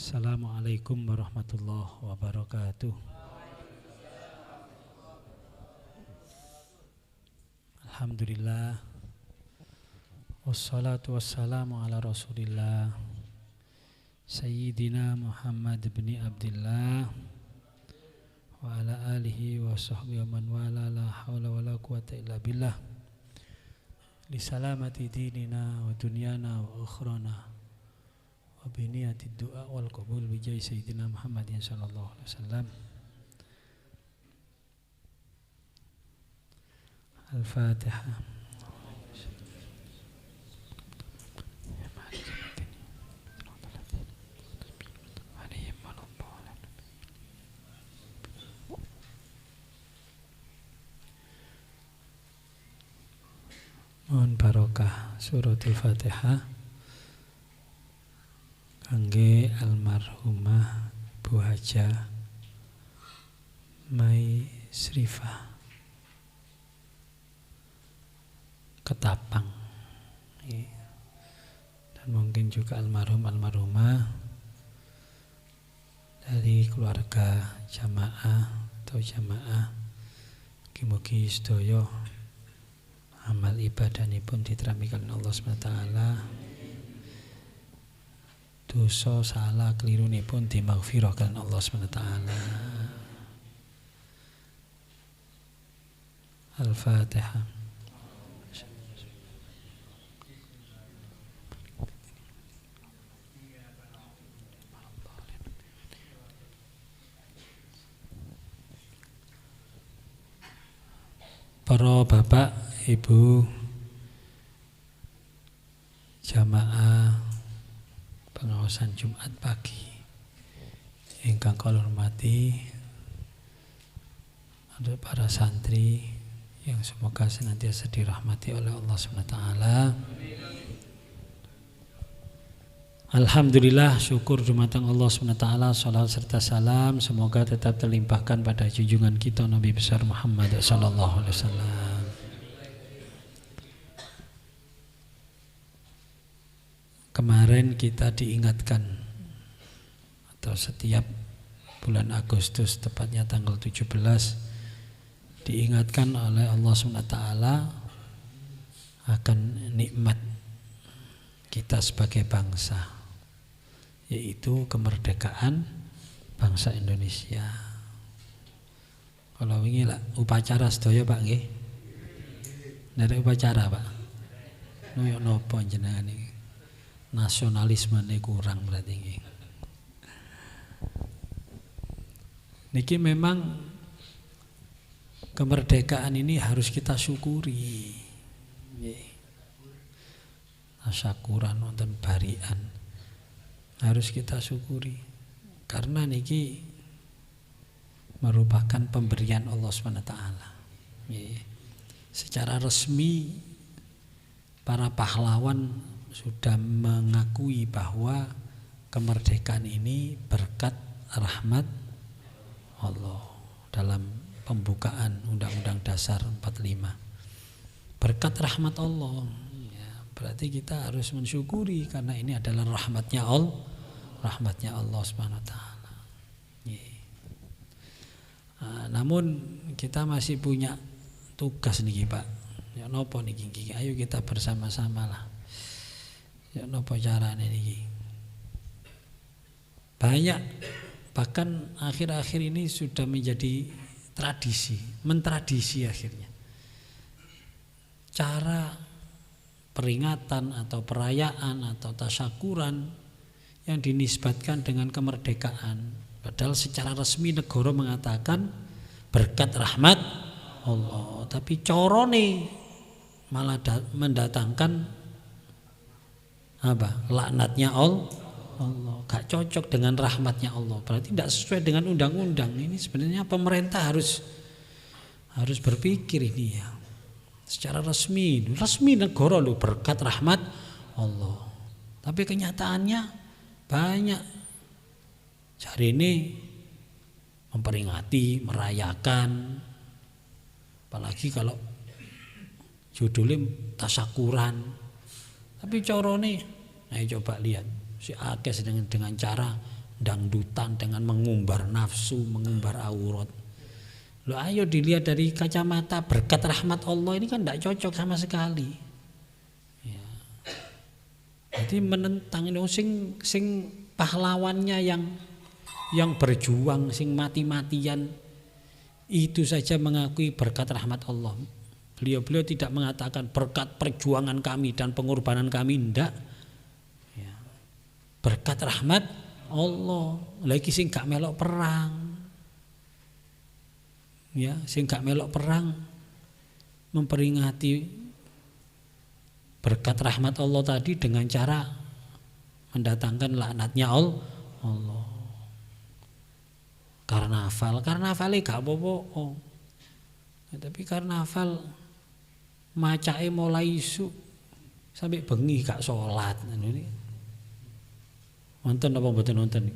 Assalamualaikum warahmatullahi wabarakatuh. Alhamdulillah. Wassalatu wassalamu ala rasulillah Sayyidina Muhammad bin Abdillah wa ala alihi wa sahbihi wa man wala, la hawla wa la quwata illa billah, li salamati dinina wa dunyana wa ukhrana wa biniyati du'a wal qabul bi jahi Sayyidina Muhammadin sallallahu alaihi wasallam. Al-Fatihah. Mohon barokah suratul Fatihah kangge almarhumah Bu Haja Mai Srifah Ketapang, dan mungkin juga almarhumah dari keluarga jamaah atau jamaah. Mugi-mugi sedaya amal ibadanipun diteramikan Allah SWT, dosa salah kelirunipun dimaghfirahkan Allah SWT. Al-Fatihah. Para bapak, ibu, jamaah pengawasan Jumat pagi ingkang kula hormati, untuk para santri yang semoga senantiasa dirahmati oleh Allah SWT. Alhamdulillah, syukur dumateng Allah SWT, salawat serta salam semoga tetap terlimpahkan pada junjungan kita Nabi besar Muhammad sallallahu alaihi wasallam. Kemarin kita diingatkan, atau setiap bulan Agustus tepatnya tanggal 17 diingatkan oleh Allah SWT akan nikmat kita sebagai bangsa, yaitu kemerdekaan bangsa Indonesia. Kalau wingi lah upacara sedaya Pak nggih. Ndak upacara Pak. Noyo nopo jenengan iki. Nasionalismene kurang berarti nggih. Niki memang kemerdekaan ini harus kita syukuri. Nggih. Tasyakuran wonten barian harus kita syukuri, karena niki merupakan pemberian Allah SWT. Secara resmi para pahlawan sudah mengakui bahwa kemerdekaan ini berkat rahmat Allah dalam pembukaan Undang-Undang Dasar 45. Berkat rahmat Allah. Berarti kita harus mensyukuri karena ini adalah rahmatnya Allah Subhanahu wa taala. Namun kita masih punya tugas niki Pak. Ya nopo niki? Ayo kita bersama-sama lah. Ya nopo carane niki? Banyak, bahkan akhir-akhir ini sudah menjadi tradisi, mentradisi akhirnya. Cara peringatan atau perayaan atau tasyakuran yang dinisbatkan dengan kemerdekaan, padahal secara resmi negara mengatakan berkat rahmat Allah, tapi corone malah mendatangkan apa? Laknatnya Allah. Gak cocok dengan rahmatnya Allah, berarti tidak sesuai dengan undang-undang. Ini sebenarnya pemerintah harus berpikir ini ya. Secara resmi negara lu berkat rahmat Allah. Tapi kenyataannya banyak hari ini memperingati, merayakan, apalagi kalau judulnya tasyakuran. Tapi corone, nah coba lihat si akeh dengan cara dangdutan dengan mengumbar nafsu, mengumbar aurat. Loh, ayo dilihat dari kacamata berkat rahmat Allah ini kan tidak cocok sama sekali. Ya. Jadi menentang ini sing pahlawannya yang berjuang, sing mati-matian itu saja mengakui berkat rahmat Allah. Beliau tidak mengatakan berkat perjuangan kami dan pengorbanan kami, tidak. Ya. Berkat rahmat Allah. Lagi sing gak melok perang. Ya, sing gak melok perang memperingati berkat rahmat Allah tadi dengan cara mendatangkan laknatnya Allah. Karnaval gak apa-apa. Ya, tapi karnaval macake mulai isu sampai bengi gak sholat. Wonten apa mboten wonten?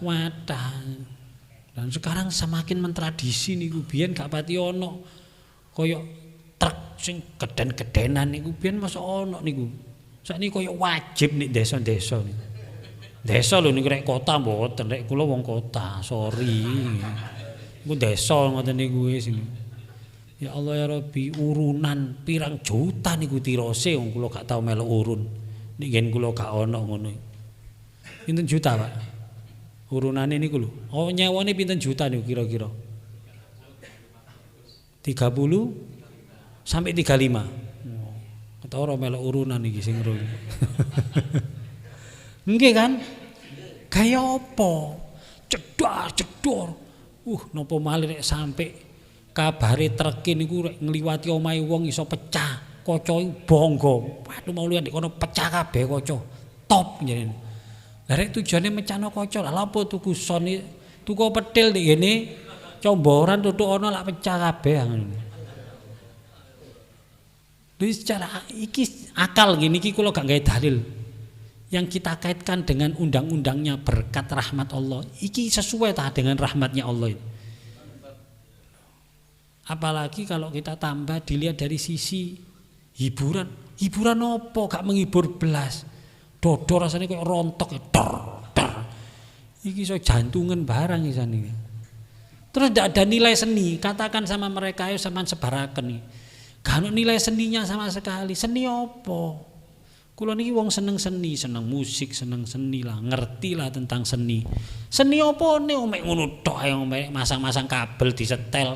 Wadah. Dan sekarang semakin mentradisi niku, biyen gak pati ono kaya truk sing geden-gedenan niku, biyen masa ono niku. Sakniki kaya wajib nek desa-desa niku. Desa lho niku rek kota mboten, rek kula wong kota, sorry. Niku desa ngoten niku wis. Ya Allah ya Rabbi, urunan pirang juta niku tirose wong kula gak tau melok urun. Nek ngen kula gak ono ngono. Pinten juta, Pak? Urunane niku lho. Oh, nyewane pinten juta niku kira-kira? 30 sampai 35. Ketara melok urunan iki sing ro. Nggih kan? Kaya apa? Cedor. Napa malih nek sampai kabare truk niku rek ngliwati omahe wong iso pecah. Kaca bangga. Waduh mau lihat kono pecah kabeh kaca. Top jenenge. Lah rek tujuane mecano kaca. Lah apa tuku son tuku petil nek ngene comboran tutuk ana lak pecah kabeh ngono. Jadi secara iki akal gini iki kula gak gawe dalil. Yang kita kaitkan dengan undang-undangnya berkat rahmat Allah, iki sesuai tak dengan rahmatnya Allah itu. Apalagi kalau kita tambah dilihat dari sisi hiburan apa gak menghibur belas. Dodo rasanya kayak rontok dar. Iki iso jantungan barang isane. Terus tidak ada nilai seni, katakan sama mereka ayo sampean sebaraken nih. Gak ada nilai seninya sama sekali. Seni apa? Kula niki wong seneng seni, seneng musik, seneng seni lah, ngerti lah tentang seni. Seni apa nih? Mek ngono tok ae masang-masang kabel disetel.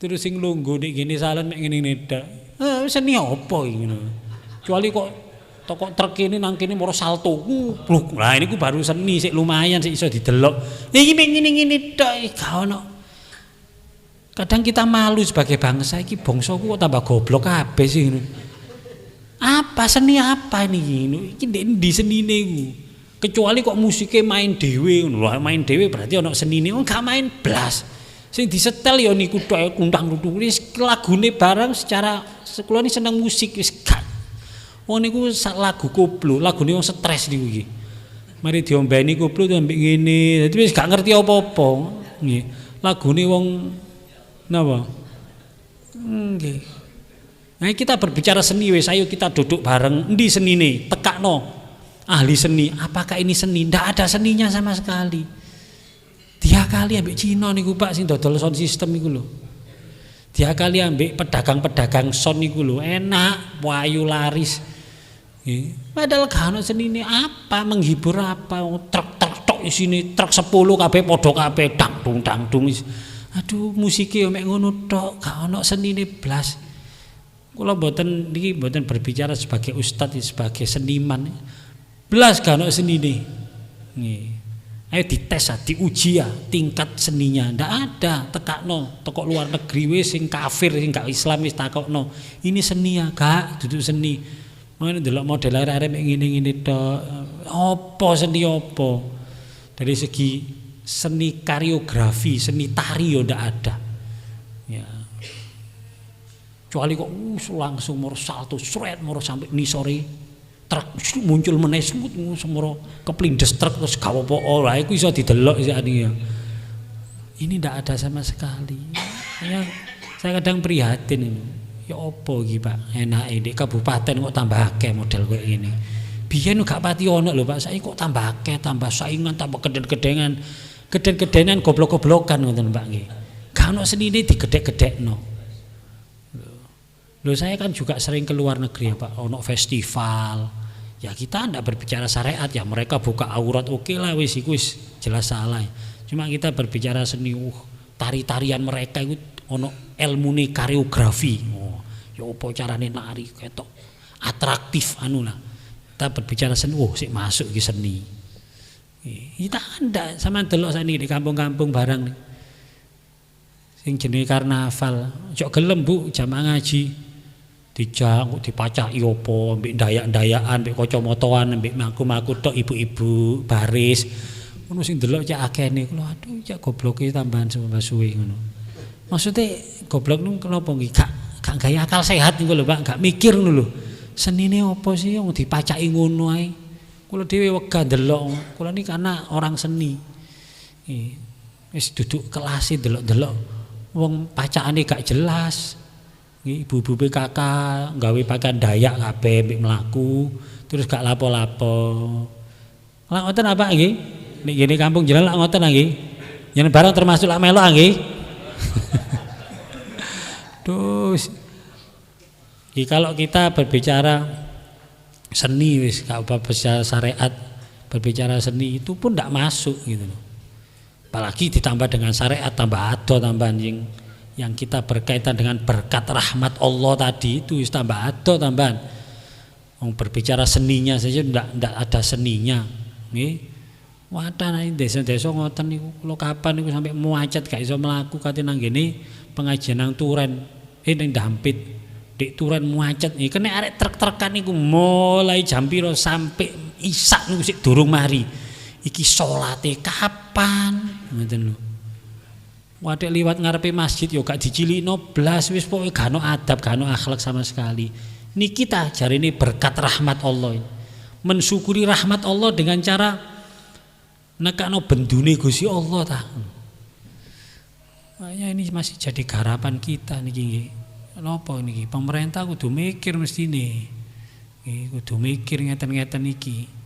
Terus sing lungguh nek gini salen mek ngene dak. Seni apa iki ngono. Kecuali kok toko truk ini nang kene moro salto. Lah ini ku baru seni sik lumayan sik iso didelok. Iki mek ngene-ngene tok gak ono. Kadang kita malu sebagai bangsa iki bangsaku kok tambah goblok kabeh sih ngono. Apa seni apa ini? Iki ndek ndi senine iku? Kecuali kok musiknya main dhewe ngono. Lah main dhewe berarti ana senine. Oh gak main blas. Sing disetel ya niku tok kundang-kundung wis lagune barang secara kula ni seneng musik wis gak. Wong niku lagu koplo, lagune wong stres niku iki. Mari diombeni koplo ambek ngene. Dadi wis gak ngerti apa-apa. Nggih. Lagune wong napa? Nggih. Nah, kita berbicara seni wis, ayo kita duduk bareng. Endi senine? Tekakno. Ahli seni, apakah ini seni? Ndak ada seninya sama sekali. Dia kali ambek Cina niku Pak sing dodol sound system iku lho. Dia kali ambek pedagang-pedagang sound niku lho, enak, wayu laris. Nggih. Padahal gak ono senine apa, menghibur apa, truk-truk tok isine, truk 10 kabeh padha kabeh dangdung. Aduh, musike mek ngono tok, gak ono senine blas. Kula mboten niki mboten berbicara sebagai ustadz, sebagai seniman. Belas gak ono senine. Nggih. Ayo dites, diuji ya tingkat seninya. Ndak ada, tekakno teko luar negeri wis sing kafir sing gak Islam wis takokno. Ini seni ya, gak duduk seni. Mane ndelok model arek-arek mek ngene-ngene tok. Apa seni apa? Dari segi seni koreografi, seni tari yo ndak ada. Ya. Kecuali kok langsung moro salto sret moro sampai nisore truk muncul meneh semoro keplindes truk terus gak apa-apa ora iku iso didelok sakniki ya. Ini ndak ada sama sekali. Ya, saya kadang prihatin ini. Ya apa iki Pak? Enake di kabupaten kok tambah akeh model kayak gini. biyen gak pati ono lho Pak, saiki kok tambah akeh, tambah saingan, tambah geden-gedengan. Geden-gedenan goblok-goblokan ngoten Pak nggih. Gak ono senine digedhek-gedhekno. Loh saya kan juga sering ke luar negeri ya Pak, ono festival. Ya kita ndak berbicara syariat ya, mereka buka aurat oke lah wis iku wis jelas salah. Cuma kita berbicara seni, tari-tarian mereka itu ono ilmune koreografi. Oh, ya apa carane nari ketok atraktif anu lah. Kita berbicara seni, sik masuk iki seni. Kita ndak sama delok sakniki di kampung-kampung barang nih. Sing jenenge karnaval, ojo gelem Bu jamaah ngaji. Dijang dipacaki apa mbek dayak-dayakan mbek kacamataan mbek maku-maku tok ibu-ibu baris. Ngono sing delok cak akene kula aduh cak gobloke tambahan suwe ngono. Maksude goblok nu kenapa nggih gak gawe akal sehat niku lho Pak, gak mikir ngono lho. Senine apa sih wong dipacaki ngono ae. Kula dhewe wegah ndelok. Kula niki karena orang seni. Wis duduk kelas delok-delok wong pacakane gak jelas. Ibu-ibu PKK gawe pakaian Dayak kabeh mbek mlaku terus gak lapo-lapo. Lah ngoten apa nggih? Nek ngene kampung jenengan lak ngoten nggih. Yen barang termasuk lak melok nggih. Terus kalau kita berbicara seni wis gak berbicara syariat, berbicara seni itu pun ndak masuk gitu loh. Apalagi ditambah dengan syariat tambah ado tambahan yang kita berkaitan dengan berkat rahmat Allah tadi itu tambah ado tambahan. Berbicara seninya saja ndak ada seninya. Nggih. Wadah nang desa-desa ngoten niku kula kapan niku sampai muacet gak iso mlaku kate nang ngene pengajian nang Turen. Ning Dampit. Dik Turen muacet iki kene arek trek-trekan niku mulai jam piro sampai isak niku sik durung mari. Iki salate kapan? Ngoten lho. Wadek liwat ngarepe masjid yo gak dicilikno blas wis pokoke gak ono adab, gak ono akhlak sama sekali. Niki ta jarine berkat rahmat Allah. Mensyukuri rahmat Allah dengan cara nekakno bendune Gusti Allah ta. Makanya ini masih jadi garapan kita niki nggih. Napa niki? Pemerintah kudu mikir mestine. Nggih, kudu mikir ngeten-ngeten iki.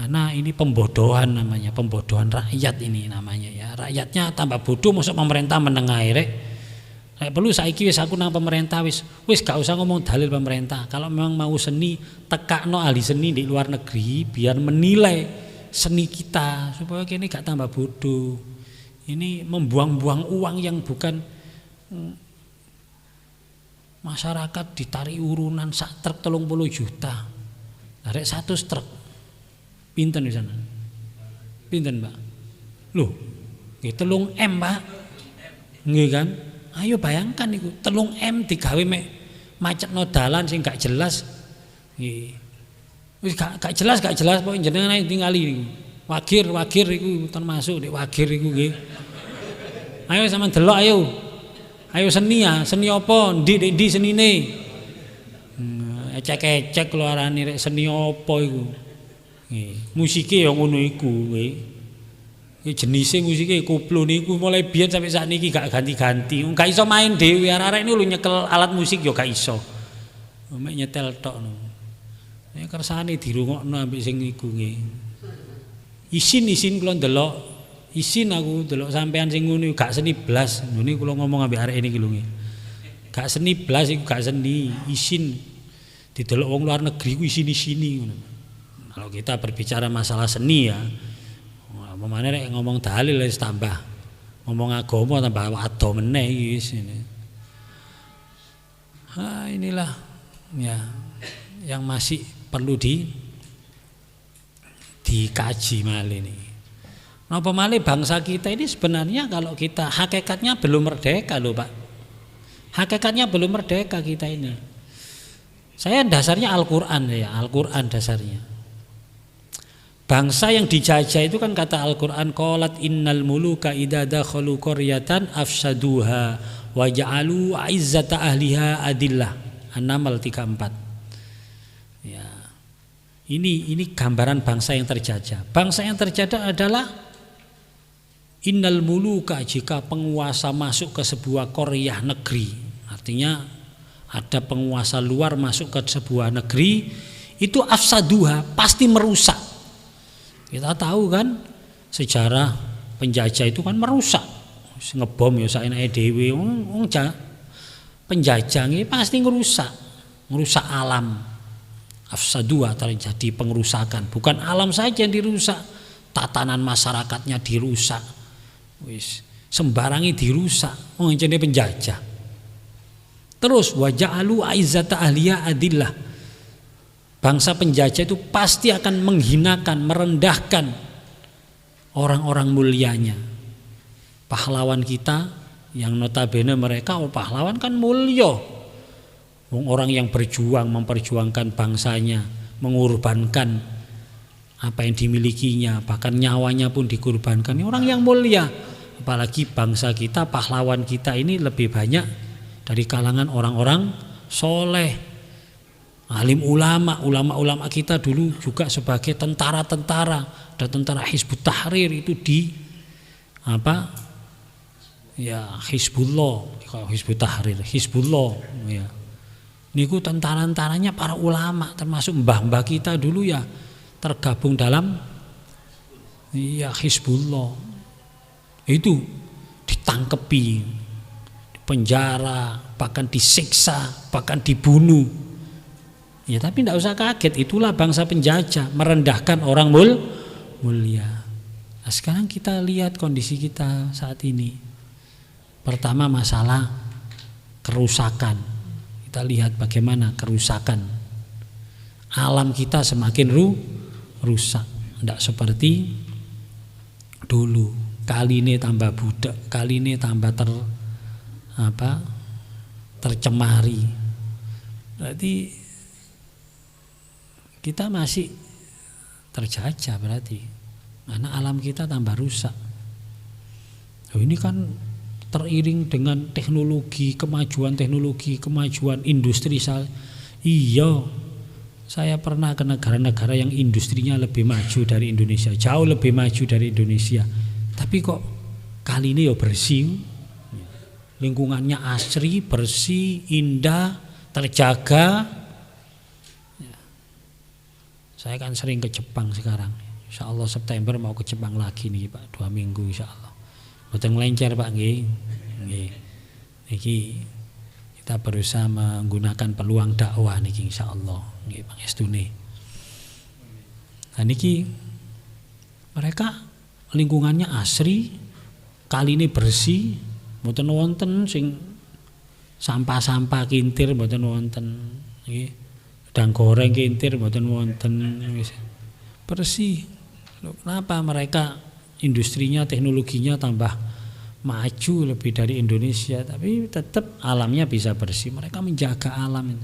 Nah ini pembodohan namanya, pembodohan rakyat ini namanya ya. Rakyatnya tambah bodoh masuk pemerintah menengah rek. Kayak perlu saiki wis aku nang pemerintah wis gak usah ngomong dalil pemerintah. Kalau memang mau seni tekakno ahli seni di luar negeri biar menilai seni kita supaya kini gak tambah bodoh. Ini membuang-buang uang yang bukan masyarakat ditarik urunan sak truk 30 juta. Arek 100 truk. Pinten di sana? Pinten, Mbak? Loh, nggih 3 M, Pak. Nggih kan? Ayo bayangkan iku 3 M digawe mek macetno dalan sing gak jelas. Nggih. Wis gak jelas pokoke jenengan ae tingali niku. Wagir iku termasuk nek wagir iku nggih. Ayo sampean delok ayo. Ayo seni ya, seni apa? Ndi senine? Ecek-ecek keluarane rek seni apa iku? Musike ya ngono iku nggih. Jenise musike koplo niku mulai biyen sampai sakniki gak ganti-ganti. Gak iso main dhewe arek-arek niku lho nyekel alat musik ya gak iso. Mek nyetel tok no. Ya kersane dirungokno ambek sing iku nggih. Isin kula ndelok. Isin aku ndelok sampean sing ngono gak seni blas. Ngene kula ngomong ambek arek niki lho nggih. Gak seni blas iku gak seni. Isin didelok wong luar negeri ku isin-isini ngono. Kalau kita berbicara masalah seni ya, memane nek ngomong dalil wis tambah, ngomong agama tambah ado meneh wis ini. Inilah ya yang masih perlu dikaji malih ini. Napa malih bangsa kita ini sebenarnya kalau kita hakikatnya belum merdeka loh Pak. Hakikatnya belum merdeka kita ini. Saya dasarnya Al-Qur'an ya, Al-Qur'an dasarnya. Bangsa yang dijajah itu kan kata Al-Qur'an qalat innal muluka idza dakhalu qaryatan afsaduha wa ja'alu 'izzata ahliha adillah. An-Naml 34. Ya. Ini gambaran bangsa yang terjajah. Bangsa yang terjajah adalah innal muluka jika penguasa masuk ke sebuah qaryah negeri. Artinya ada penguasa luar masuk ke sebuah negeri itu afsaduha, pasti merusak. Kita tahu kan sejarah penjajah itu kan merusak, ngebom ya saenake dhewe. Penjajah ini pasti ngerusak alam. Afsaduha, terjadi pengerusakan. Bukan alam saja yang dirusak, tatanan masyarakatnya dirusak. Wis sembarangi dirusak. Jadi penjajah. Terus waja'alu aizzata ahliya adillah. Bangsa penjajah itu pasti akan menghinakan, merendahkan orang-orang mulianya. Pahlawan kita yang notabene mereka pahlawan kan mulya. Orang yang berjuang, memperjuangkan bangsanya, mengorbankan apa yang dimilikinya, bahkan nyawanya pun dikorbankan. Ini orang yang mulia. Apalagi bangsa kita, pahlawan kita ini lebih banyak dari kalangan orang-orang soleh, alim ulama. Ulama-ulama kita dulu juga sebagai tentara-tentara. Ada tentara Hizbut Tahrir itu di Hizbullah, Hizbut Tahrir, Hizbullah ya. Niku tentara-tentaranya para ulama, termasuk mbah-mbah kita dulu ya tergabung dalam Hizbullah. Itu ditangkepi, dipenjara, bahkan disiksa, bahkan dibunuh. Ya tapi tidak usah kaget, itulah bangsa penjajah, merendahkan orang mulia. Nah, sekarang kita lihat kondisi kita saat ini. Pertama masalah kerusakan. Kita lihat bagaimana kerusakan alam kita semakin rusak, tidak seperti dulu. Kali ini tambah budak, kali ini tambah tercemari. Berarti kita masih terjajah berarti, karena alam kita tambah rusak. Ini kan teriring dengan teknologi, kemajuan industri. Iya, saya pernah ke negara-negara yang industrinya lebih maju dari Indonesia, jauh lebih maju dari Indonesia. Tapi kok kali ini ya bersih, lingkungannya asri, bersih, indah, terjaga. Saya kan sering ke Jepang sekarang. Insya Allah September mau ke Jepang lagi nih Pak, 2 minggu insya Allah. Boten nglencer Pak nggih. Nggih. Niki kita berusaha menggunakan peluang dakwah niki insyaallah nggih pangestune. Nah niki mereka lingkungannya asri, kali ini bersih, mboten wonten sing sampah-sampah kintir, mboten wonten nggih. Udang goreng kintir mboten wonten wis bersih. Loh, kenapa mereka industrinya, teknologinya tambah maju lebih dari Indonesia, tapi tetap alamnya bisa bersih. Mereka menjaga alam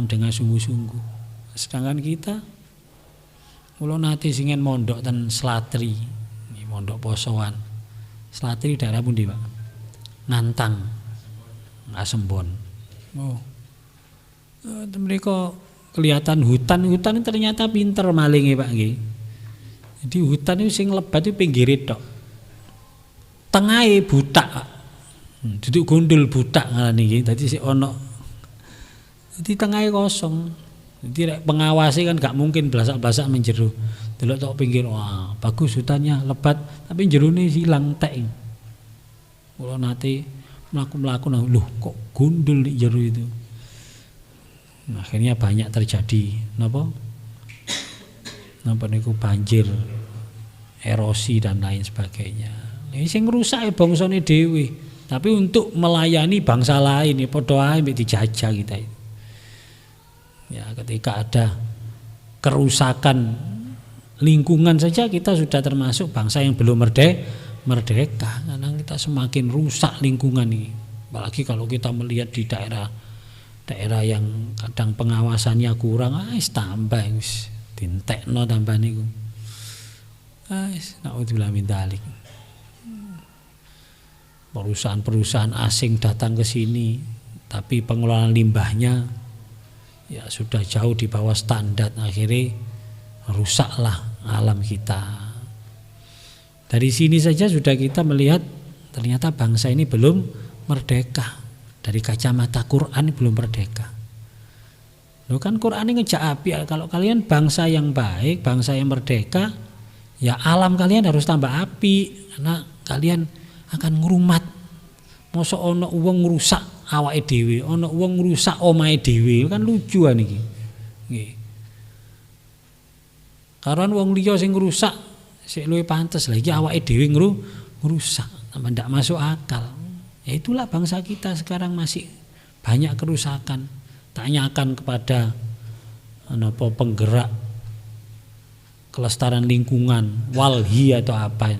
dengan sungguh-sungguh. Sedangkan kita, kula nate singen mondok ten Slatri, mondok posoan. Slatri daerah pundi, Pak? Ngantang, Ngasembon. Oh, mereka kelihatan hutan ternyata pinter malinge Pak nggih. Jadi hutan itu sing lebat itu pinggir tok. Tengahe butak. Duduk gondol butak ngarani iki. Dadi sik ono. Jadi tengahe kosong. Jadi rek pengawasi kan gak mungkin blasak-blasak menjero. Delok tok pinggir, wah, bagus hutannya lebat, tapi jerone hilang tek. Kula nate mlaku-mlaku lho kok gondol di jero itu. Nah, akhirnya banyak terjadi napa niku banjir, erosi dan lain sebagainya. Ini sing ngrusak ya bangsane dhewe. Tapi untuk melayani bangsa lain ya padha ae mbek dijajah kita itu. Ya, ketika ada kerusakan lingkungan saja kita sudah termasuk bangsa yang belum merdeka. Karena kita semakin rusak lingkungan ini. Apalagi kalau kita melihat di daerah yang kadang pengawasannya kurang, tambah wis dintekno tambah niku. Naudzubillah min dzalik. Perusahaan-perusahaan asing datang ke sini, tapi pengelolaan limbahnya ya sudah jauh di bawah standar, akhirnya rusaklah alam kita. Dari sini saja sudah kita melihat ternyata bangsa ini belum merdeka. Dari kacamata Quran belum merdeka. Loh kan Quran ini ngejak api, kalau kalian bangsa yang baik, bangsa yang merdeka, ya alam kalian harus tambah api karena kalian akan ngrumat. Mosok ana wong ngrusak awake dhewe, ana wong ngrusak omahe dhewe, kan lucu niki. Nggih. Karon wong liya sing ngrusak sik luwih pantes, lha iki awake dhewe ngrusak, tambah ndak masuk akal. Ya itulah bangsa kita sekarang masih banyak kerusakan. Tanyakan kepada penggerak kelestarian lingkungan, Walhi atau apa,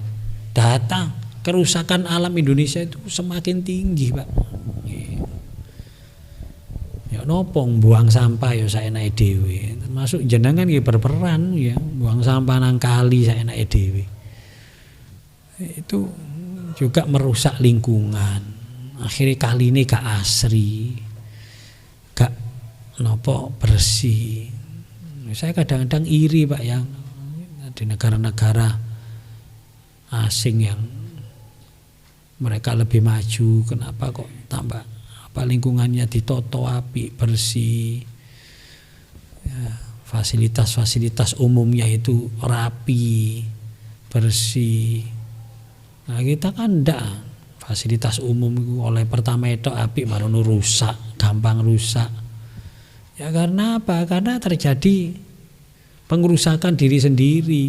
data kerusakan alam Indonesia itu semakin tinggi, Pak. Ya nopo buang sampah ya saenake dhewe. Termasuk jenengan nggih berperan ya, buang sampah nang kali saenake dhewe. Itu juga merusak lingkungan. Akhirnya kali ini gak asri, gak nopo bersih. Saya kadang-kadang iri, Pak, yang di negara-negara asing yang mereka lebih maju, kenapa kok tambah lingkungannya ditoto api, bersih, ya, fasilitas-fasilitas umumnya itu rapi, bersih. Nah kita kan enggak, fasilitas umum itu oleh pertama itu api marono rusak, gampang rusak. Ya karena apa? Karena terjadi pengerusakan diri sendiri.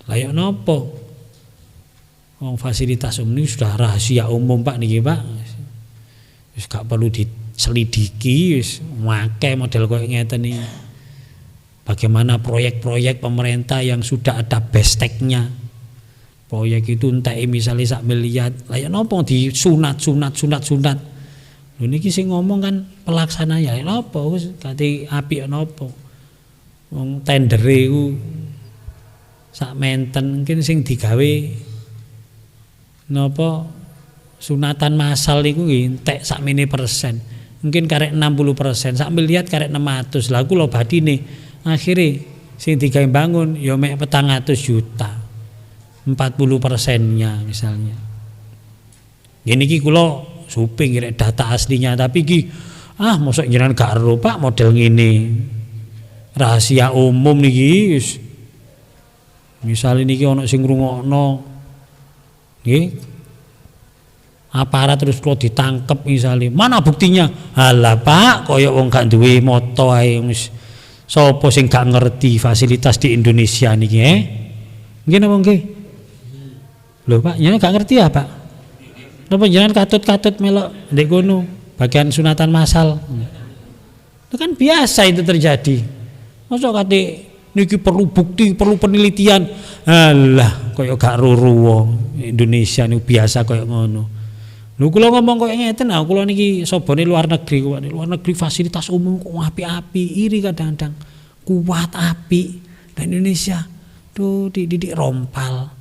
Layak nopo? Fasilitas umum ini sudah rahasia umum, Pak, niki, Pak. Wis gak perlu diselidiki, wis make model koyo ngeten iki. Bagaimana proyek-proyek pemerintah yang sudah ada besteknya. Proyek itu entek misalnya 1 miliar, layak nopo disunat. Lho niki sing ngomong kan pelaksana ya napa wis kate apik napa. Wong tendere iku sak menten mungkin sing digawe napa sunatan massal niku nggih entek sakmene persen. Mungkin karek 60%, 1 miliar karek 600. Lah kula badine akhire sing digawe bangun ya mek 400 juta. 40%-nya misalnya. Ini ki kula suping kira data aslinya, tapi ki mosok jenengan gak ero, Pak, model ngene. Rahasia umum niki wis. Misal niki ana sing ngrungokno nggih. Aparat terus kula ditangkep misalnya. Mana buktinya? Halah, Pak, kaya wong gak duwe moto ae wis. Sapa sing gak ngerti fasilitas di Indonesia niki Nggih napa nggih? Lho, Pak, jenengan gak ngerti ya, Pak? Napa jenengan katut-katut melok ndek kono bagian sunatan massal. Itu kan biasa itu terjadi. Masa kate niki perlu bukti, perlu penelitian. Alah, kaya gak ruru wong Indonesia niku biasa kaya ngono. Lho kula ngomong kaya ngeten, kula niki sobone luar negeri, fasilitas umum kok apik-apik, iri kadang-kadang. Kuat apik. Dan Indonesia tuh dididik rompal.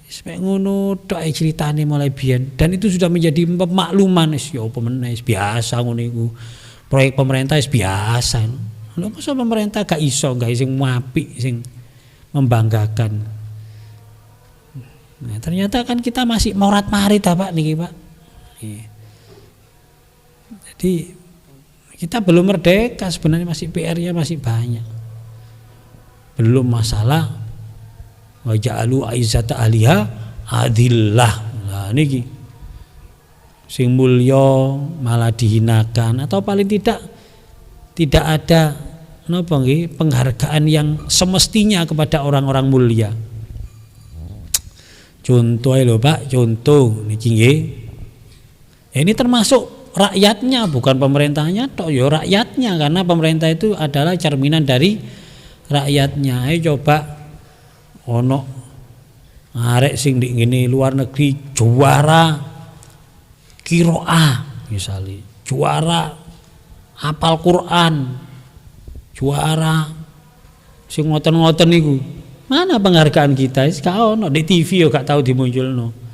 Sampai ngono tok ceritane mulai biyen, dan itu sudah menjadi pemakluman wis ya apa meneh biasa ngono iku. Proyek pemerintah wis biasa. Lho masa pemerintah gak iso gawe sing apik sing membanggakan. Nah, ternyata kan kita masih morat-marit Pak niki, Pak. Jadi kita belum merdeka, sebenarnya masih PR-nya masih banyak. Belum masalah wa ja'alu aizzata ahliha adillah. Nah niki sing mulya malah dihinakan, atau paling tidak ada napa nggih penghargaan yang semestinya kepada orang-orang mulia. Contoh lho, Pak, contoh niki nggih. Ini termasuk rakyatnya, bukan pemerintahnya tok, ya rakyatnya, karena pemerintah itu adalah cerminan dari rakyatnya. Ayo coba ono arek sing di ngene luar negeri juara qiraah misalnya, juara hafal Quran, juara sing ngoten-ngoten niku. Mana penghargaan kita? Wis gak ono di TV yo gak tau dimunculno.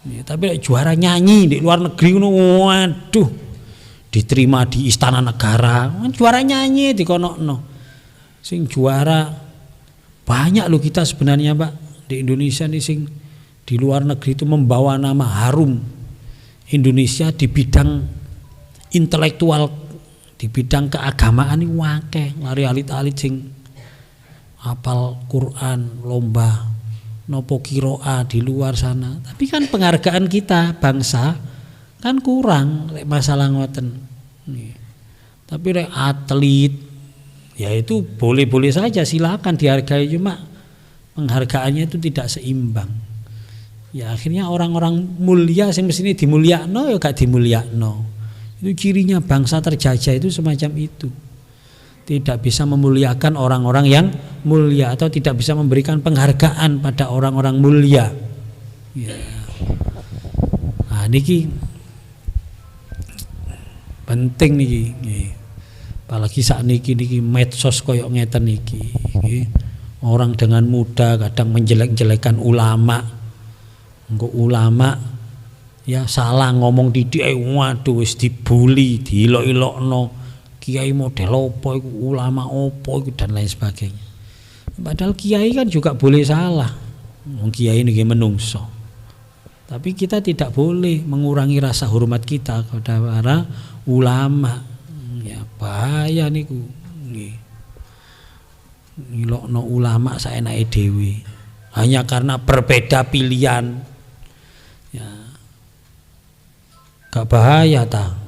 Ya, tapi juara nyanyi di luar negeri ngono, waduh, diterima di istana negara. Juara nyanyi dikonokno. Sing juara banyak loh kita sebenarnya, Pak, di Indonesia nih sing di luar negeri itu membawa nama harum Indonesia di bidang intelektual di bidang keagamaan iki akeh lari alit-alit sing hafal Quran lomba nopo kiroa di luar sana. Tapi kan penghargaan kita bangsa kan kurang lek masalah ngoten. Tapi lek atlet ya itu boleh-boleh saja, silakan dihargai, cuma penghargaannya itu tidak seimbang. Ya akhirnya orang-orang mulia yang mestinya dimulyakno ya gak dimulyakno. Itu cirinya bangsa terjajah itu semacam itu. Tidak bisa memuliakan orang-orang yang mulia atau tidak bisa memberikan penghargaan pada orang-orang mulia. Ya. Nah niki penting niki. Apalagi saat niki medsos koyok ngeten niki. Orang dengan mudah kadang menjelek-jelekan ulama. Engko ulama ya salah ngomong didik waduh wis dibuli, diilok-ilokno. Kiai model opo iku, ulama opo iku dan lain sebagainya. Padahal kiai kan juga boleh salah. Wong kiai niki menungso. Tapi kita tidak boleh mengurangi rasa hormat kita kepada para ulama. Ya bahaya niku. Nggih. Ngilokno ulama saenake dhewe. Hanya karena berbeda pilihan. Ya. Gak bahaya ta?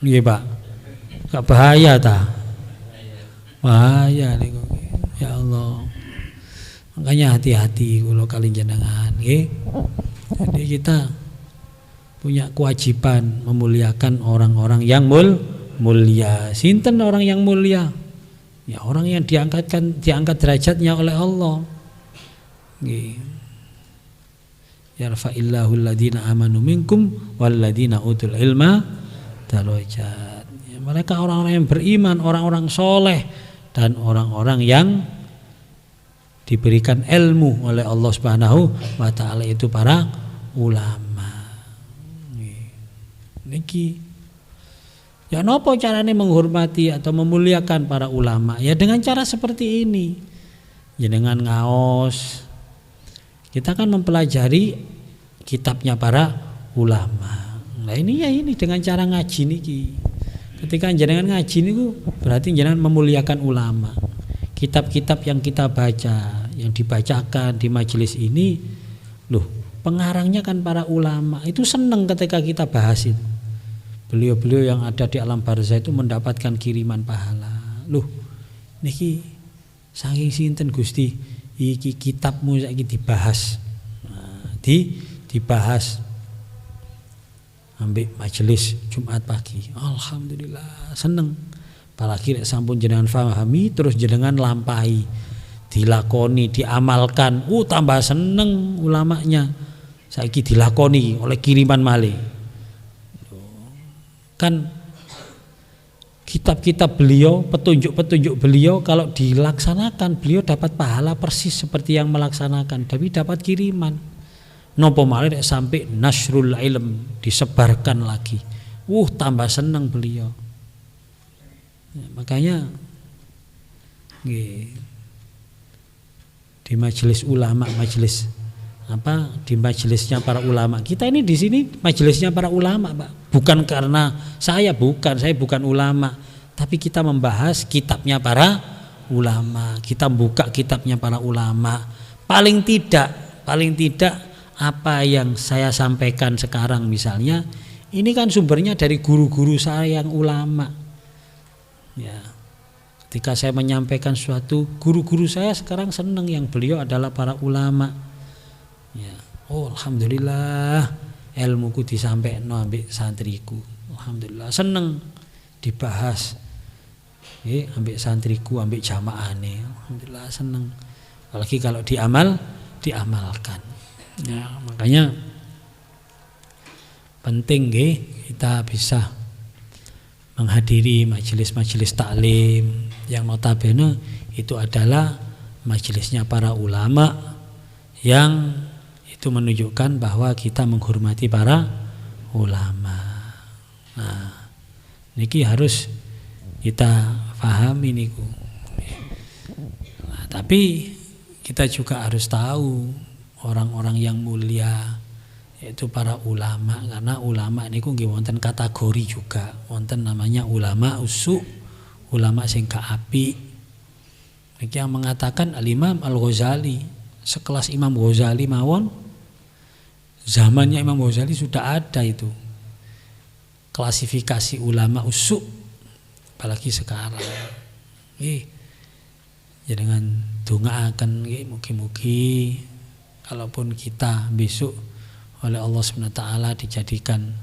Nggih, Pak. Gak bahaya ta? Bahaya niku. Ya Allah. Makanya hati-hati kula kali jenengan nggih. Jadi kita punya kewajiban memuliakan orang-orang yang mulia. Sinten orang yang mulia? Ya orang yang diangkat derajatnya oleh Allah. Nggih. Yarfa'illahu alladhina amanu minkum walladhina utul ilma darajat. Ya, mereka orang-orang yang beriman, orang-orang soleh dan orang-orang yang diberikan ilmu oleh Allah Subhanahu wa taala itu para ulama. Niki ya nopo carane menghormati atau memuliakan para ulama? Ya dengan cara seperti ini. Ya dengan ngaos. Kita kan mempelajari kitabnya para ulama. Nah ini ya ini dengan cara ngaji niki. Ketika jenengan ngaji niku berarti jenengan memuliakan ulama. Kitab-kitab yang kita baca, yang dibacakan di majelis ini, loh pengarangnya kan para ulama. Itu seneng ketika kita bahas itu. Beliau-beliau yang ada di alam barzah itu mendapatkan kiriman pahala. Loh niki saking sinten Gusti? Iki kitabmu saiki dibahas. Nah, dibahas ambek majelis Jumat pagi. Alhamdulillah seneng. Apalagi nek sampun jenengan pahami terus jenengan lampahi, dilakoni, diamalkan. Tambah seneng ulamanya. Saiki dilakoni oleh kiriman malih. Kan kitab-kitab beliau, petunjuk-petunjuk beliau kalau dilaksanakan beliau dapat pahala persis seperti yang melaksanakan, tapi dapat kiriman. Nopo malih sampai nasrul ilm disebarkan lagi. Tambah senang beliau. Ya, makanya di majelis ulama, di majelisnya para ulama. Kita ini di sini majelisnya para ulama, Pak. Bukan karena saya bukan ulama, tapi kita membahas kitabnya para ulama. Kita buka kitabnya para ulama. Paling tidak apa yang saya sampaikan sekarang misalnya, ini kan sumbernya dari guru-guru saya yang ulama. Ya. Ketika saya menyampaikan sesuatu, guru-guru saya sekarang senang yang beliau adalah para ulama. Ya. Alhamdulillah ilmuku disampaikan ambek santriku. Alhamdulillah seneng dibahas. Ambek santriku, ambek jamaahane. Alhamdulillah seneng. Apalagi kalau diamalkan. Ya, makanya penting kita bisa menghadiri majelis-majelis taklim yang notabene itu adalah majelisnya para ulama yang itu menunjukkan bahwa kita menghormati para ulama. Nah, niki harus kita pahami niku. Nah, tapi kita juga harus tahu orang-orang yang mulia yaitu para ulama, karena ulama niku nggih wonten kategori juga, wonten namanya ulama usu, ulama sing gak apik. Niki yang mengatakan Al-Imam Al-Ghazali, sekelas Imam Ghazali mawon, zamannya Imam Ghazali sudah ada itu klasifikasi ulama usu, apalagi sekarang. Ya dengan dongaaken nggih mugi-mugi kalaupun kita besok oleh Allah SWT dijadikan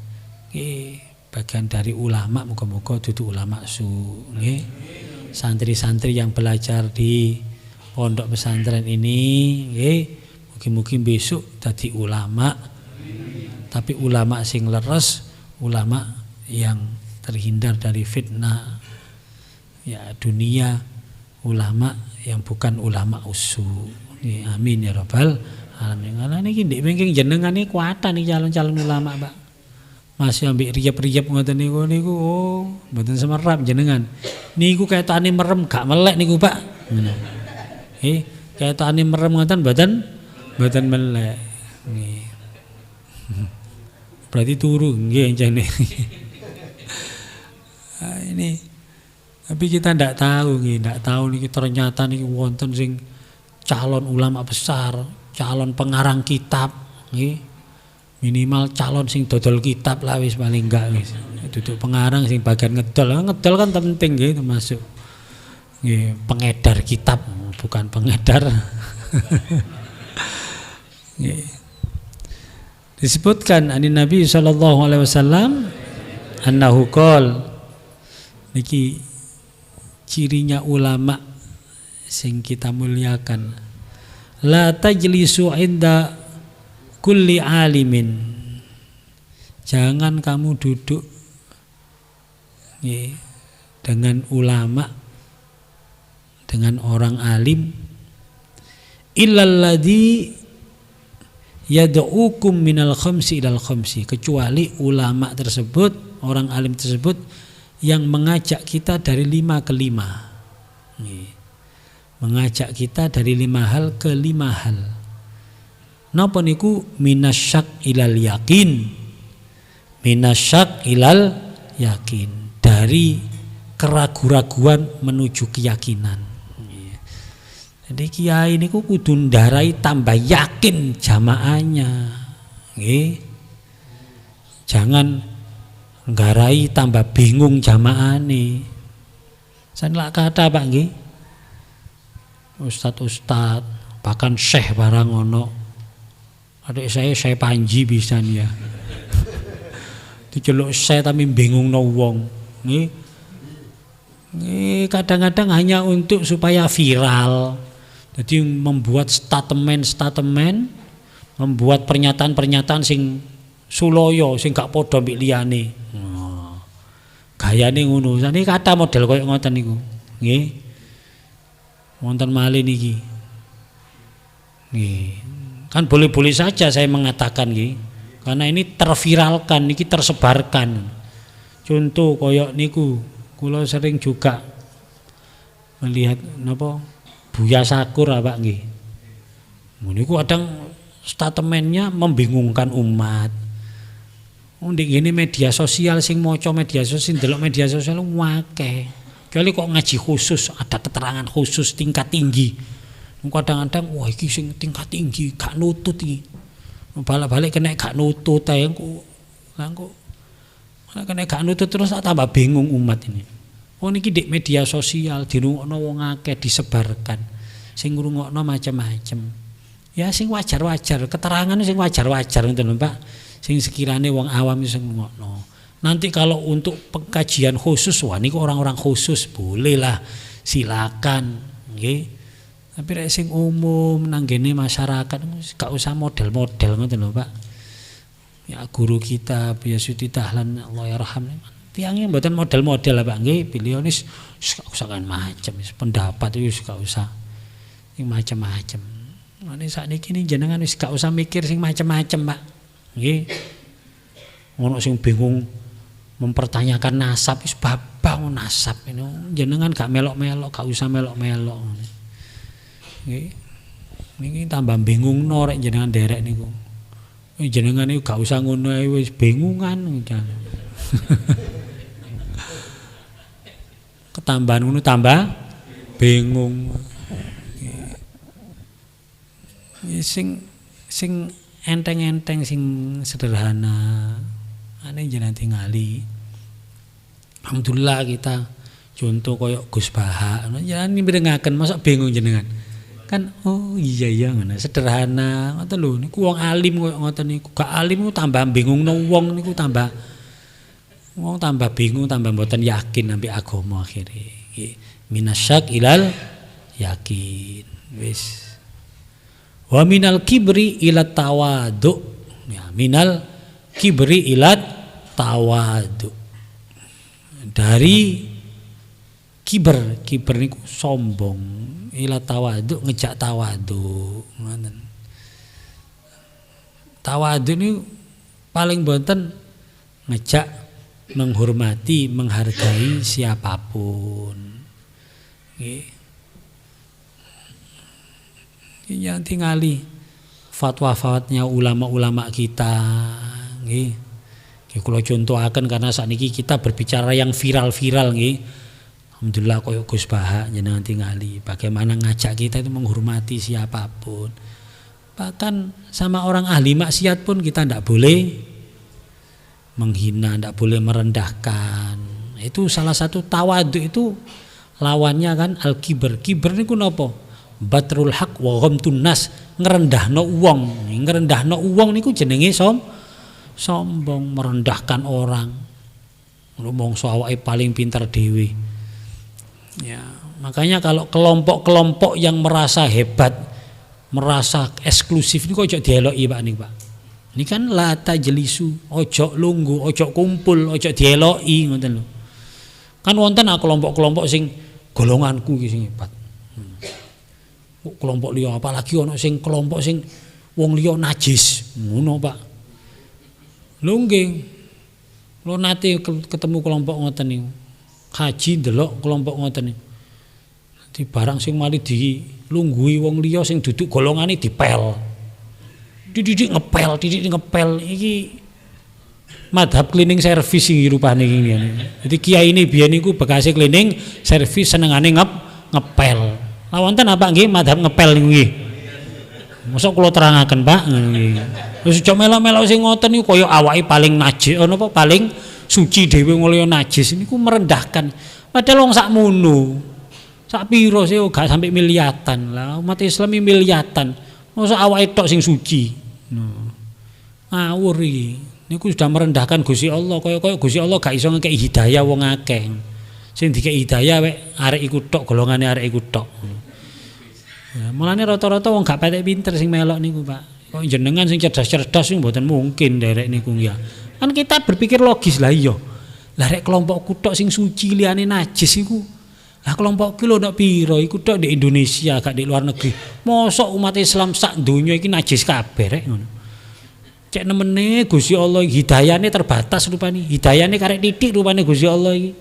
bagian dari ulama, muga-muga dudu ulama su. Santri-santri yang belajar di pondok pesantren ini, mugi-mugi besok dadi ulama, tapi ulama sing leres, ulama yang terhindar dari fitnah ya dunia, ulama yang bukan ulama usu. Amin ya rabbal alamin. Karena niki ndek mengking jenengan iki kuatan nih calon-calon ulama, Pak. Masih ambek riyep-riyep ngoten niku oh, mboten semerap jenengan. Niku ketane merem gak melek niku, Pak. Ngono. Ketane merem ngoten mboten melek. Nggih. Berarti turu nggih jane. Ini tapi kita ndak tahu niki ternyata niki wonten sing calon ulama besar, calon pengarang kitab, minimal calon sing dodol kitab lah wis paling enggak wis. Duduk pengarang sing bagian ngedol kan penting nggih termasuk pengedar kitab, bukan pengedar. Disebutkan ani Nabi sallallahu alaihi wasallam annahu qol, niki cirinya ulama sing kita muliakan, la tajlisu inda kulli alimin, jangan kamu duduk dengan ulama, dengan orang alim, illal ladzi yad'ukum minal khamsi ilal khamsi, kecuali ulama tersebut, orang alim tersebut yang mengajak kita dari 5 ke 5. Mengajak kita dari 5 hal ke 5 hal. Napa niku minasyak ilal yakin. Minasyak ilal yakin, dari keraguan-raguan menuju keyakinan. Jadi kiai niku kudu ndarai tambah yakin jamaahnya. Nggih. Jangan nggarai tambah bingung jamaahane. San lak kata Pak nggih. Ustad, bahkan syekh barang ono. Adik saya Panji bisa nih ya. Diceluk syekh tapi bingung no wong. Nggih. Kadang-kadang hanya untuk supaya viral. Jadi membuat statement, membuat pernyataan-pernyataan sing suloyo, sing gak padha mbek liyane. Gayane ngono. Sakniki kata model koyo ngoten niku. Nggih. Wonten malih niki. Nggih. Kan boleh-boleh saja saya mengatakan nggih. Karena ini terviralkan, niki tersebarkan. Contoh koyo niku, kula sering juga melihat napa Buya Sakur Pak nggih. Niku kadang statementnya membingungkan umat. Ndek ngene media sosial sing maca media sosial, ndelok media sosial akeh. Kecuali kok ngaji khusus, ada keterangan khusus tingkat tinggi. Kadang-kadang wah iki sing tingkat tinggi gak nutut iki. Balik-balik kena gak nutut ae engko. Lah engko kena gak nutut terus tambah bingung umat ini. Oh niki di media sosial dirungokno wong akeh, disebarkan. Sing ngrungokno macam-macam. Ya sing wajar-wajar, keterangan sing wajar-wajar ngoten lho Pak. Sing sekirane wong awam sing ngrungokno. Nanti kalau untuk pengkajian khusus, wah niku orang-orang khusus bolehlah, silakan, nggih. Tapi rek sing umum nanggene masyarakat gak usah model-model ngoten lho Pak. Ya guru kita Buya Suti Dahlan Allah yarham. Tiangnya mboten model-model lah Pak nggih, beliau wis gak usah kan macam, pendapat wis gak usah sing macam-macam. Nek sakniki ni jenengan wis gak usah mikir sing macam-macam Pak. Nggih. Ono sing bingung mempertanyakan nasab, wis babang nasab ini. Jenengan gak melok-melok, gak usah melok-melok. Nggih. Niki tambah bingung norek jenengan derek niku. Jenengan iku gak usah ngono ae wis bingungan. Ketambahan ngono tambah bingung. Sing enteng-enteng sing sederhana ane jenengan tingali. Alhamdulillah kita contoh koyok Gus Baha jenengan mirengaken masa bingung jenengan. Kan oh iya ngono sederhana ngoten lho niku wong alim koyo ngoten niku gak alim ku tambah bingungno wong niku tambah bingung tambah mboten yakin ambek agama akhire minasyak ilal yakin wis wa minal kibri ila tawadu ya minal kibri ila tawadu dari kiber niku sombong ila tawadu ngejak tawadu ngoten. Tawadu ini paling bonten ngejak menghormati, menghargai siapapun. Nggih. Yang tingali fatwa-fatwanya ulama-ulama kita nggih. Nggih kula contohaken karena sakniki kita berbicara yang viral-viral nggih. Alhamdulillah koyo Gus Baha jenengan tingali bagaimana ngajak kita itu menghormati siapapun. Bahkan sama orang ahli maksiat pun kita tidak boleh menghina, tidak boleh merendahkan. Itu salah satu tawadu itu lawannya kan al-kiber. Kiber niku napa? Batrul haq wa ghamtun nas, ngrendahno wong. Ngrendahno wong niku jenenge sombong, merendahkan orang. Mongso awake paling pinter dhewe. Ya, makanya kalau kelompok-kelompok yang merasa hebat, merasa eksklusif ini kok ojo dieloki Pak nih Pak. Ini kan la tajlisu, ojo lungguh, ojo kumpul, ojo dieloki ngoten lho. Kan wonten kelompok-kelompok sing golonganku iki sing hebat. Kelompok liya apalagi ono sing kelompok sing wong liya najis. Ngono Pak. Lho nggih. Lho nate ketemu kelompok ngoten niku. Haji ndelok kelompok ngoten niku. Di barang sing mari dilungguhi wong liya sing duduk golongane dipel. Dididik ngepel iki madhab cleaning service iki rupane iki. Jadi kiai ini biyen niku bekase cleaning service senengane ngepel. Lah wonten apa nggih madhab ngepel niku nggih? Mosok kula terangaken Pak nggih. Wis aja melok-melok sing ngoten niku kaya awake paling najis napa paling suci dhewe mulya najis niku merendahkan. Padahal wong sakmono. Sak piro sih gak sampai miliatan lah. Umat Islam iki miliatan. Mosok awake tok sing suci. Ngawur iki. Niku sudah merendahkan Gusti Allah kaya Gusti Allah gak iso ngekeki hidayah wong akeh. Sing dikeki hidayah wek arek iku tok golongane arek iku tok. Ya, mulane rata-rata wong gak patek pinter sing melok niku, Pak. Kok jenengan sing cerdas-cerdas sing mboten mungkin derek niku ya. Kan kita berpikir logis lah iya. Lah rek kelompokku tok sing suci liyane najis iku. Lah kelompokku lho ndak piro iku tok di Indonesia gak di luar negeri. Mosok umat Islam sak donya iki najis kabeh rek ngono. Cek nemene Gusti Allah hidayahne terbatas rupane. Hidayahne karek titik rupane Gusti Allah iki.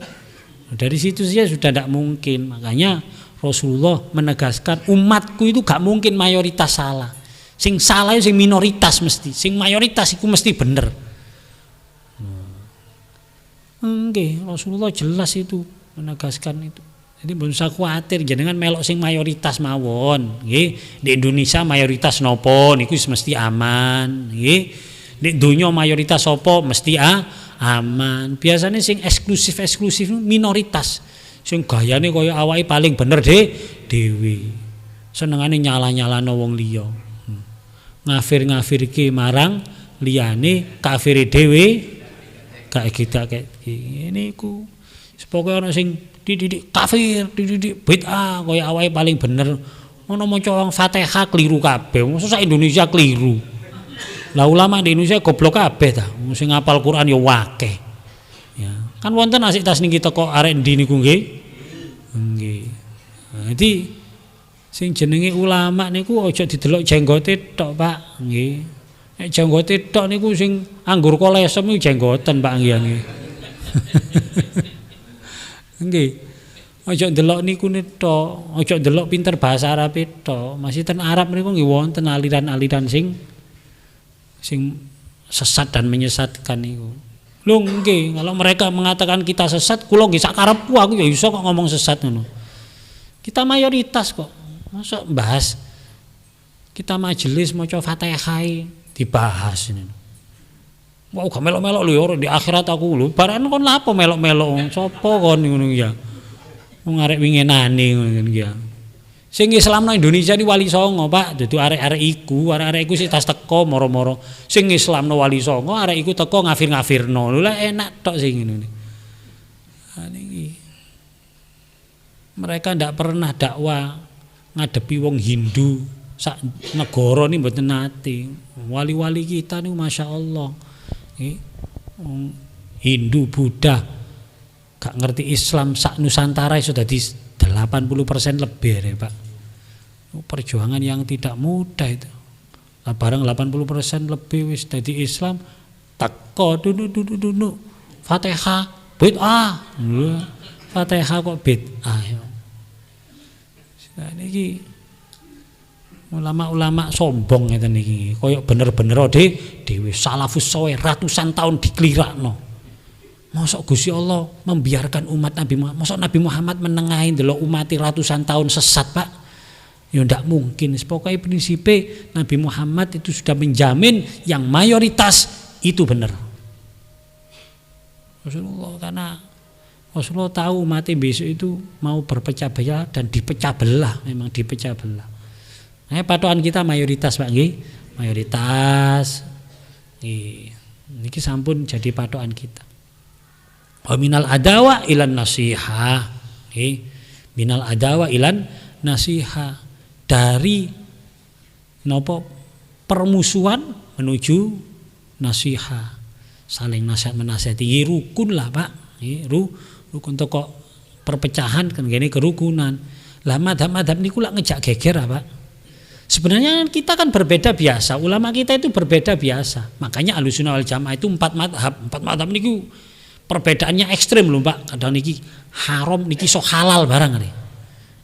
Dari situ saja sudah tidak mungkin. Makanya Rasulullah menegaskan umatku itu gak mungkin mayoritas salah. Sing salah itu sing minoritas mesti. Sing mayoritas itu mesti bener. Nggih, Rasulullah jelas itu menegaskan itu. Jadi mbok usah kuwatir jenengan melok sing mayoritas mawon, nggih. Di Indonesia mayoritas nopo niku mesti aman, nggih. Di donya mayoritas sapa mesti aman. Biasanya sing eksklusif minoritas. Sing gayane kaya awake paling bener dhewe. Senengane nyala-nyalano wong liya. Ngafir-ngafirke marang liyane kafire dhewe. Gak kita kayak ini ku pokoke ana sing dididik kafir, dididik bid'ah kaya awake paling bener. Ono maca wong Fatihah kliru kabeh. Mosok sak Indonesia kliru. Lah ulama di Indonesia goblok kabeh ta. Sing ngapal Quran ya akeh. Ya, kan wonten asik tas niki teko arek endi niku nggih. Nggih. Dadi sing jenenge ulama niku aja didelok jenggote tok, Pak. Nggih. Nek jenggote tok niku sing anggur kolesem niku jenggoten Pak nggih. Nggih. Aja ndelok niku tok, aja ndelok pinter bahasa Arab tok. Masih ten Arab niku nggih wonten aliran-aliran sing sing sesat dan menyesatkan itu. Lho nggih, kalau mereka mengatakan kita sesat, kula nggih sak karepku aku ya iso kok ngomong sesat ngono. Kita mayoritas kok. Masa bahas kita majelis maca Fatihah dibahas ini. Wah, gak melok-melok lho di akhirat aku lho. Barang kon lapo melok-melok sapa kon ngono ya. Wong arek winginane ngono ya. Sing Islam nang Indonesia ini Wali Songo, Pak. Dudu arek-arek iku sik tas teko moro-moro. Sing Islamno Wali Songo, arek iku teko ngafir-ngafirno. Lho lah enak tok sing ngene. Ha niki. Mereka ndak pernah dakwah ngadepi wong Hindu sak negara ni mboten nate. Wali-wali kita niku masyaallah. Hindu, Buddha gak ngerti Islam sak Nusantara sudah di 80% lebih ya Pak. Perjuangan yang tidak mudah itu. Lah barang 80% lebih wis dadi Islam teko duduk Fatihah bid'ah. Fatihah kok bid'ah ya. Nah niki ulama-ulama sombong ngeten niki. Kaya bener-bener dhewe salafus saleh ratusan tahun diklirakno. Mosok Gusti Allah membiarkan umat Nabi Muhammad, mosok Nabi Muhammad menengahin delok umat ratusan tahun sesat, Pak. Ya ndak mungkin. Pokoknya prinsipnya Nabi Muhammad itu sudah menjamin yang mayoritas itu benar. Rasulullah karena Rasulullah tahu umat besok itu mau berpecah belah dan dipecah belah, memang dipecah belah. Nah, patokan kita mayoritas, Pak nggih. Mayoritas. Niki sampun jadi patokan kita. Wa minal adawa ilan nasiha. Minal adawa ilan nasiha, dari nopo permusuhan menuju nasiha, saling nasihat menasihati. Rukun lah Pak, rukun toko perpecahan kan gini kerukunan. Lah madhab-madhab niku lak ngejak geger Pak. Sebenarnya kita kan berbeda biasa, ulama kita itu berbeda biasa. Makanya Ahlussunnah wal Jamaah itu 4 madhab niku perbedaannya ekstrim loh Pak. Kadang niki haram, niki sok halal barang nih.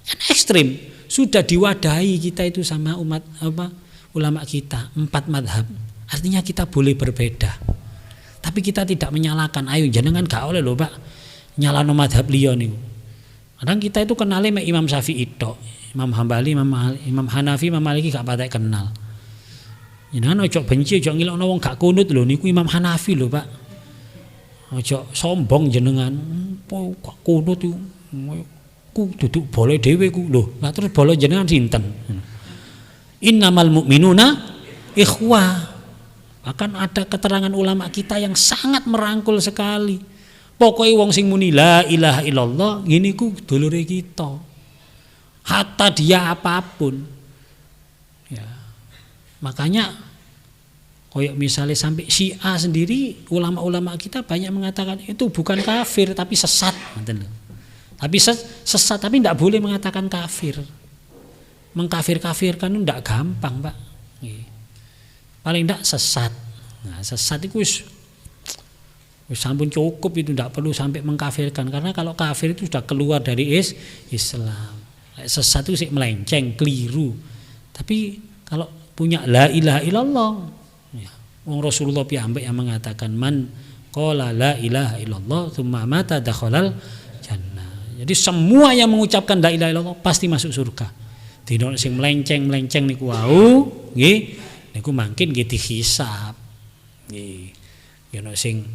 Kan ekstrim. Sudah diwadahi kita itu sama umat ulama kita 4 madhab. Artinya kita boleh berbeda. Tapi kita tidak menyalahkan. Ayo jenengan gak oleh loh Pak nyalano madhab liya niku. Kadang kita itu kenale mek Imam Syafi'i tok. Imam Hambali, Imam Hanafi, Imam Maliki gak patek kenal. Jenengan ojo benci, ojo ngilokno wong gak kunut lho niku Imam Hanafi lho Pak. Ojo sombong jenengan, kok kunut itu, ku duduk boleh dewe ku loh. Lah terus boleh jenengan sinten? Innamal mu'minuna ikhwah. Bahkan ada keterangan ulama kita yang sangat merangkul sekali. Pokoknya wong sing muni la ilaha illallah, gini ku dulure kita. Hatta dia apapun. Ya. Makanya koyok misalnya sampai Syiah sendiri, ulama-ulama kita banyak mengatakan itu bukan kafir tapi sesat, tapi sesat, tapi tidak boleh mengatakan kafir. Mengkafir-kafirkan itu tidak gampang Pak. Paling tidak sesat. Nah sesat itu wis sampun cukup, itu tidak perlu sampai mengkafirkan, karena kalau kafir itu sudah keluar dari Islam. Sesat itu sih melenceng, keliru. Tapi kalau punya la ilaha illallah, wong Rasulullah piyambak yang mengatakan man qala la ilaha illallah tsumma mata dakhalal jannah. Jadi semua yang mengucapkan la ilaha illallah pasti masuk surga. Tidak sing melenceng niku wau nggih, niku mangkin nggih dihisab. Nggih. Yen sing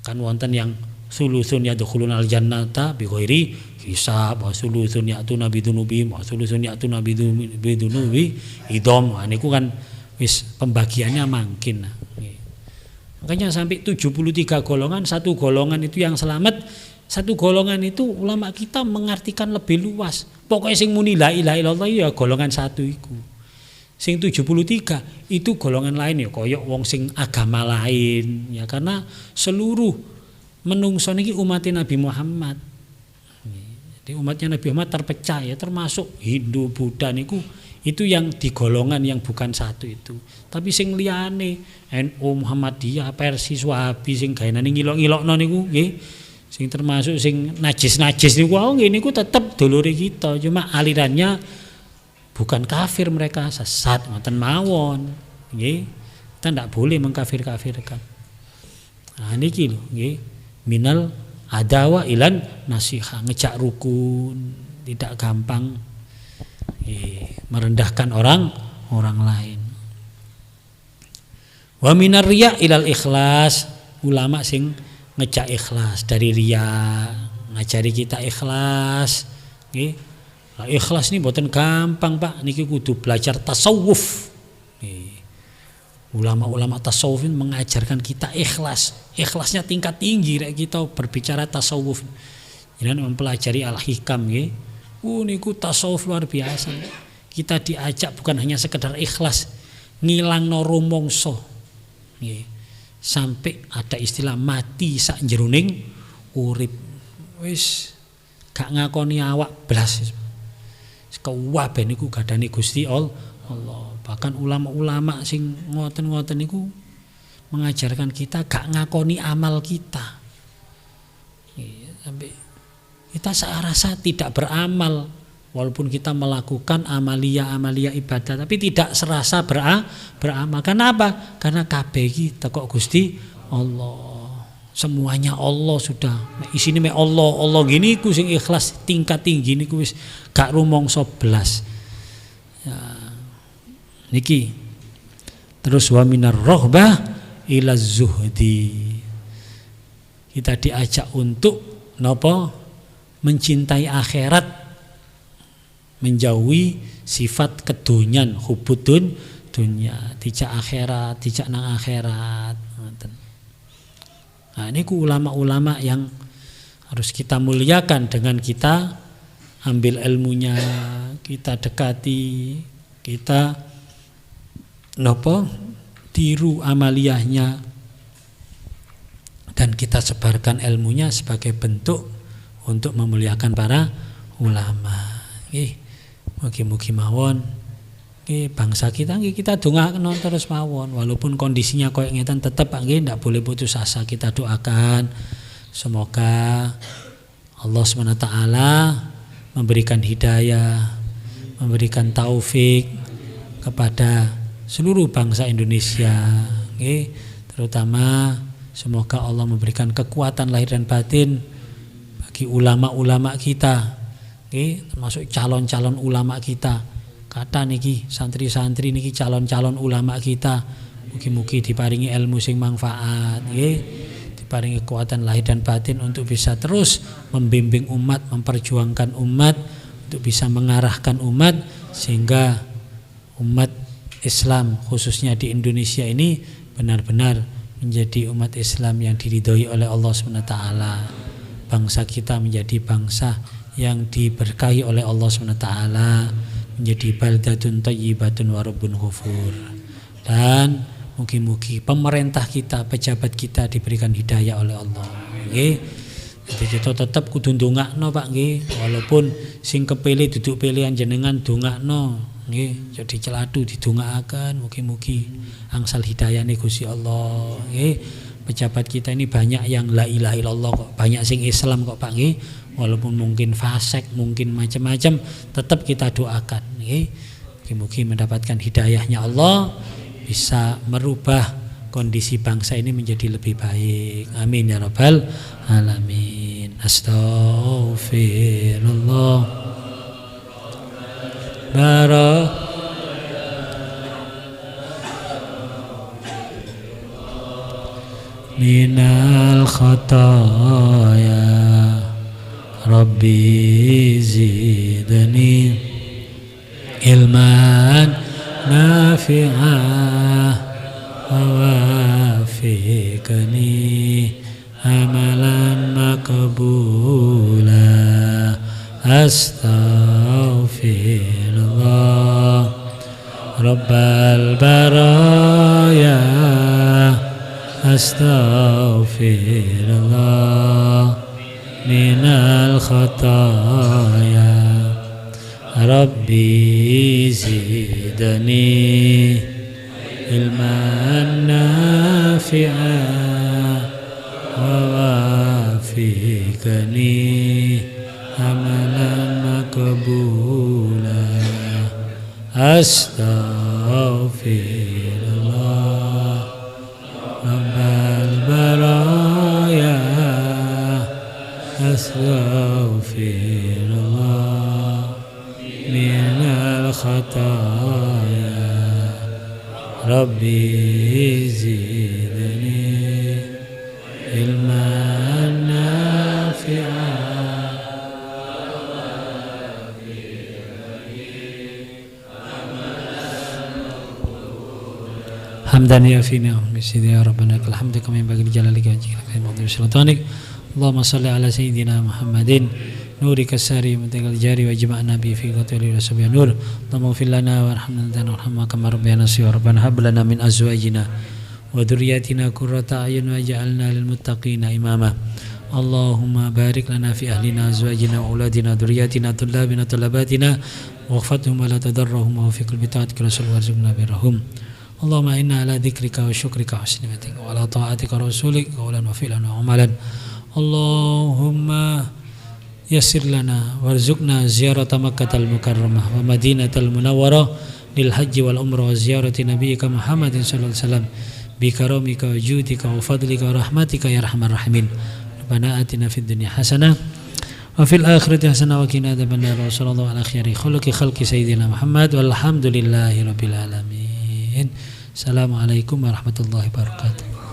kan wonten yang sulusun yadkhulunal jannata bi ghairi hisab, wa sulusun ya'tuna bidunubi, wa sulusun ya'tuna bidunubi idom. Niku kan wis pembagiannya mangkin. Makanya sampai 73 golongan, satu golongan itu yang selamat, satu golongan itu ulama kita mengartikan lebih luas. Pokoknya sing muni la ilaha illallah ya golongan satu iku. Sing 73 itu golongan lain ya koyok wong sing agama lain ya, karena seluruh menungso niki umat Nabi Muhammad. Jadi umatnya Nabi Muhammad terpecah ya, termasuk Hindu, Buddha niku itu yang di golongan yang bukan satu itu. Tapi sing liyane NU, Muhammadiyah, Persis, Wahabi sing gaenane ngilok-ngilokno niku nggih, sing termasuk sing najis-najis niku wae nggih niku tetep dulure kita, cuma alirannya bukan kafir, mereka sesat ngoten mawon nggih. Kita tidak boleh mengkafir-kafirkan. Nah niki lho nggih, minal adawa ilan nasiha, ngejak rukun, tidak gampang merendahkan orang lain. Wa minar riya ilal ikhlas, ulama sing ngejak ikhlas dari riya, ngajari kita ikhlas nggih. Lah ikhlas ini mboten gampang Pak, niki kudu belajar tasawuf. Ulama-ulama tasawuf mengajarkan kita ikhlas. Ikhlasnya tingkat tinggi rek kita berbicara tasawuf. Jangan mempelajari al-hikam nggih. Niku tasawuf luar biasa. Kita diajak bukan hanya sekedar ikhlas, ngilangno rumangsa. Nggih. Sampai ada istilah mati sak jeroning urip. Wis gak ngakoni awak blas. Kewabe niku gadane Gusti Allah. Bahkan ulama-ulama sing ngoten-ngoten niku mengajarkan kita gak ngakoni amal kita. Sampai kita serasa tidak beramal walaupun kita melakukan amalia ibadah tapi tidak serasa beramal. Kenapa? Karena kabeh iki teko Gusti Allah. Semuanya Allah sudah. Isine me Allah gini ku sing ikhlas tingkat tinggi niku wis gak rumangsa blas. Ya. Niki terus wa minar rohbah ila zuhdi, kita diajak untuk napa mencintai akhirat, menjauhi sifat kedonyan, hubudun dunya, dijak akhirat, dijak nang akhirat. Nah niku ulama-ulama yang harus kita muliakan dengan kita ambil ilmunya, kita dekati, kita tiru amaliyahnya dan kita sebarkan ilmunya sebagai bentuk untuk memuliakan para ulama. Mugi-mugi mawon bangsa kita kita dongakno terus mawon walaupun kondisinya koyo ngeten tetep ndak boleh putus asa. Kita doakan semoga Allah SWT memberikan hidayah, memberikan taufik kepada seluruh bangsa Indonesia, terutama semoga Allah memberikan kekuatan lahir dan batin bagi ulama-ulama kita, termasuk calon-calon ulama kita. Kata niki santri-santri niki calon-calon ulama kita, mugi-mugi diparingi ilmu sing manfaat, diparingi kekuatan lahir dan batin untuk bisa terus membimbing umat, memperjuangkan umat, untuk bisa mengarahkan umat sehingga umat Islam khususnya di Indonesia ini benar-benar menjadi umat Islam yang diridhoi oleh Allah SWT. Bangsa kita menjadi bangsa yang diberkahi oleh Allah SWT, menjadi baldatun thayyibatun wa rabbun ghafur. Dan mugi-mugi pemerintah kita, pejabat kita diberikan hidayah oleh Allah. Jadi kita tetap kudu ndongakno Pak nggih, walaupun sing kepilih duduk pilihan jenengan ndongakno. Jadi celadu didongaaken mugi-mugi angsal hidayahne Gusti Allah. Pejabat kita ini banyak yang la ilaha illallah kok, banyak sing Islam kok Pak nggih. Walaupun mungkin fasik, mungkin macam-macam, tetap kita doakan nggih. Mugi-mugi mendapatkan hidayahnya Allah, bisa merubah kondisi bangsa ini menjadi lebih baik. Amin ya rabbal alamin. Astaghfirullah. Minal khataya Rabbi zidni ilman nafi'ah wa wafiqni amalan maqbula. Astaghfirullah Rabbal baraya. Astaghfirullah minal khataya Rabbi zidni ilman nafi'ah wa wafiqni amalan maqbula. Astaghfirullah astaghfirullah minal khataya Rabbi zidni ilman nafi'an hamdan ya fina bismillah ya rabbana lakal hamdu kama yanbaghi li jalalika wajhika wa li sultanik Allahumma salli ala sayyidina Muhammadin nurika sari muntagal jari wa jama'na bi fi qatli rasulina nur Allahumma fil lana warhamna warhamna kama rabbayana saghira rabbana hab lana min azwajina wa dhurriyyatina qurrata a'yun waj'alna lil muttaqina imama Allahumma barik lana fi ahlina azwajina wa auladina dhurriyyatina tullabina tullabatina waghfirhum wa la tadarrahum wa fi kulli ta'atika rasul warzuqna birahum Allahumma inna ala dzikrika wa syukrika wa husni ibadatika wa ala ta'atika rasulik qawlan wa fi'lan wa amalan Allahumma yassir lana warzuqna ziyarata Makkahal Mukarramah wa Madinatal Munawwarah lil hajji wal umrah wa ziyarati nabiyyika Muhammadin sallallahu alaihi wasallam bi karamika wa judika wa fadlika wa rahmatika ya arhamar rahimin Rabbana atina fid dunya hasanah wa fil akhirati hasanah wa qina adzabannar wa sallallahu ala khairi khalqi sayyidina Muhammad walhamdulillahi rabbil alamin. Assalamualaikum warahmatullahi wabarakatuh.